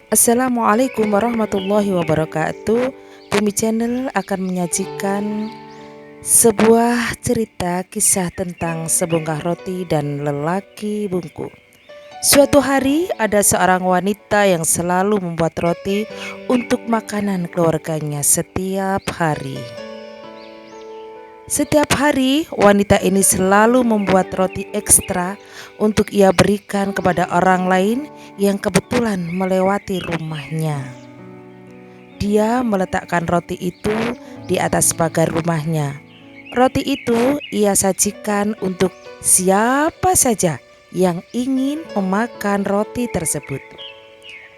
Assalamualaikum warahmatullahi wabarakatuh. Bumi Channel akan menyajikan sebuah cerita kisah tentang sebongkah roti dan lelaki bungku. Suatu hari ada seorang wanita yang selalu membuat roti untuk makanan keluarganya setiap hari. Setiap hari, wanita ini selalu membuat roti ekstra untuk ia berikan kepada orang lain yang kebetulan melewati rumahnya. Dia meletakkan roti itu di atas pagar rumahnya. Roti itu ia sajikan untuk siapa saja yang ingin memakan roti tersebut.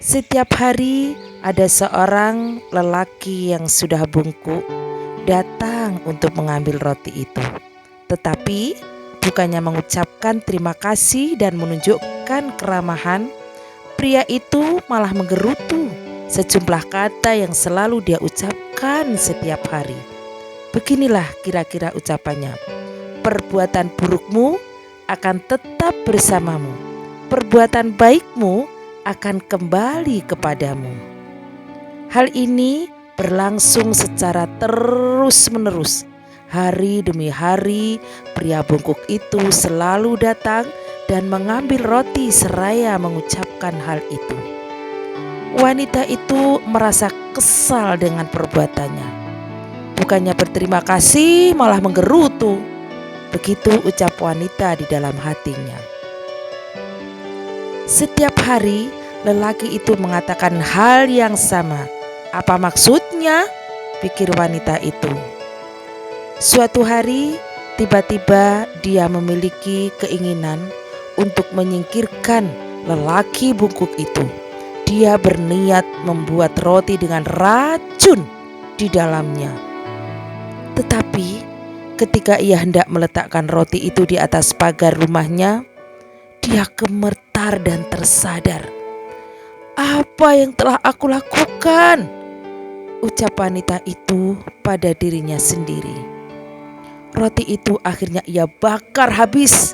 Setiap hari ada seorang lelaki yang sudah bungkuk datang untuk mengambil roti itu. Tetapi bukannya mengucapkan terima kasih dan menunjukkan keramahan, pria itu malah menggerutu sejumlah kata yang selalu dia ucapkan setiap hari. Beginilah kira-kira ucapannya. Perbuatan burukmu akan tetap bersamamu. Perbuatan baikmu akan kembali kepadamu. Hal ini berlangsung secara terus-menerus. Hari demi hari, pria bungkuk itu selalu datang dan mengambil roti seraya mengucapkan hal itu. Wanita itu merasa kesal dengan perbuatannya. Bukannya berterima kasih, malah menggerutu. Begitu ucap wanita di dalam hatinya. Setiap hari, lelaki itu mengatakan hal yang sama. Apa maksudnya? Pikir wanita itu. Suatu hari, tiba-tiba dia memiliki keinginan untuk menyingkirkan lelaki bungkuk itu. Dia berniat membuat roti dengan racun di dalamnya. Tetapi ketika ia hendak meletakkan roti itu di atas pagar rumahnya, dia gemetar dan tersadar. Apa yang telah aku lakukan? Ucap wanita itu pada dirinya sendiri. Roti itu akhirnya ia bakar habis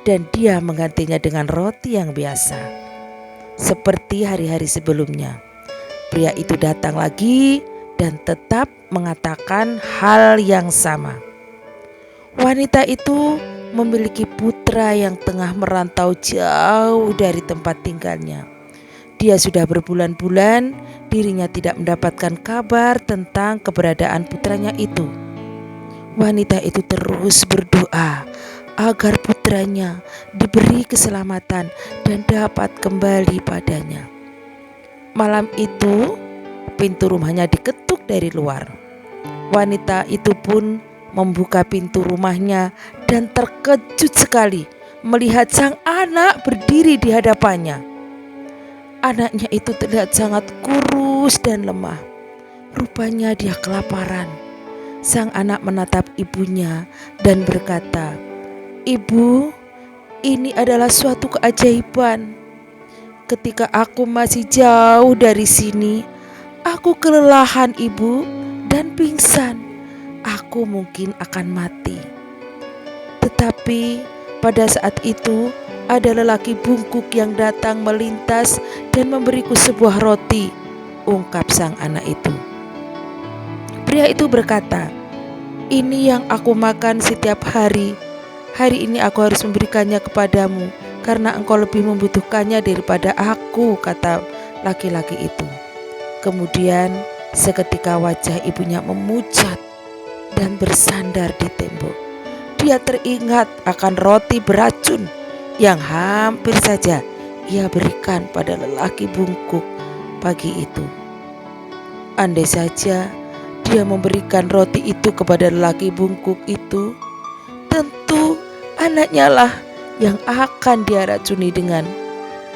dan dia menggantinya dengan roti yang biasa. Seperti hari-hari sebelumnya, pria itu datang lagi dan tetap mengatakan hal yang sama. Wanita itu memiliki putra yang tengah merantau jauh dari tempat tinggalnya. Dia sudah berbulan-bulan dirinya tidak mendapatkan kabar tentang keberadaan putranya itu. Wanita itu terus berdoa agar putranya diberi keselamatan dan dapat kembali padanya. Malam itu pintu rumahnya diketuk dari luar. Wanita itu pun membuka pintu rumahnya dan terkejut sekali melihat sang anak berdiri di hadapannya. Anaknya itu terlihat sangat kurus dan lemah. Rupanya dia kelaparan. Sang anak menatap ibunya dan berkata, "Ibu, ini adalah suatu keajaiban. Ketika aku masih jauh dari sini, aku kelelahan ibu dan pingsan. Aku mungkin akan mati." Tetapi pada saat itu ada lelaki bungkuk yang datang melintas dan memberiku sebuah roti, ungkap sang anak itu. Pria itu berkata, "Ini yang aku makan setiap hari. Hari ini aku harus memberikannya kepadamu karena engkau lebih membutuhkannya daripada aku," kata laki-laki itu. Kemudian seketika wajah ibunya memucat dan bersandar di tembok. Dia teringat akan roti beracun yang hampir saja ia berikan pada lelaki bungkuk pagi itu. Andai saja dia memberikan roti itu kepada lelaki bungkuk itu, tentu anaknya lah yang akan dia racuni dengan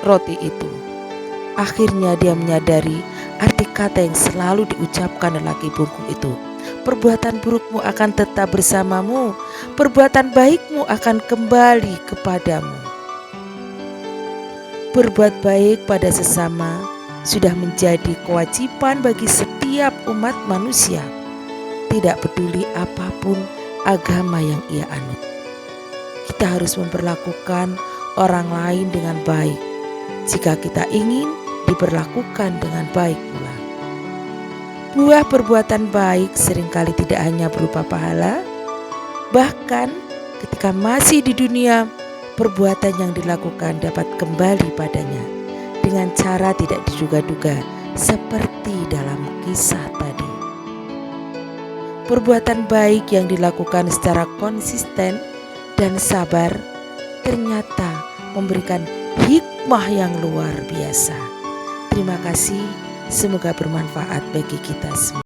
roti itu. Akhirnya dia menyadari arti kata yang selalu diucapkan lelaki bungkuk itu. Perbuatan burukmu akan tetap bersamamu, perbuatan baikmu akan kembali kepadamu. Berbuat baik pada sesama sudah menjadi kewajiban bagi setiap umat manusia, tidak peduli apapun agama yang ia anut. Kita harus memperlakukan orang lain dengan baik jika kita ingin diperlakukan dengan baik pula. Buah perbuatan baik seringkali tidak hanya berupa pahala, bahkan ketika masih di dunia, perbuatan yang dilakukan dapat kembali padanya dengan cara tidak diduga-duga, seperti dalam kisah tadi. Perbuatan baik yang dilakukan secara konsisten dan sabar ternyata memberikan hikmah yang luar biasa. Terima kasih, semoga bermanfaat bagi kita semua.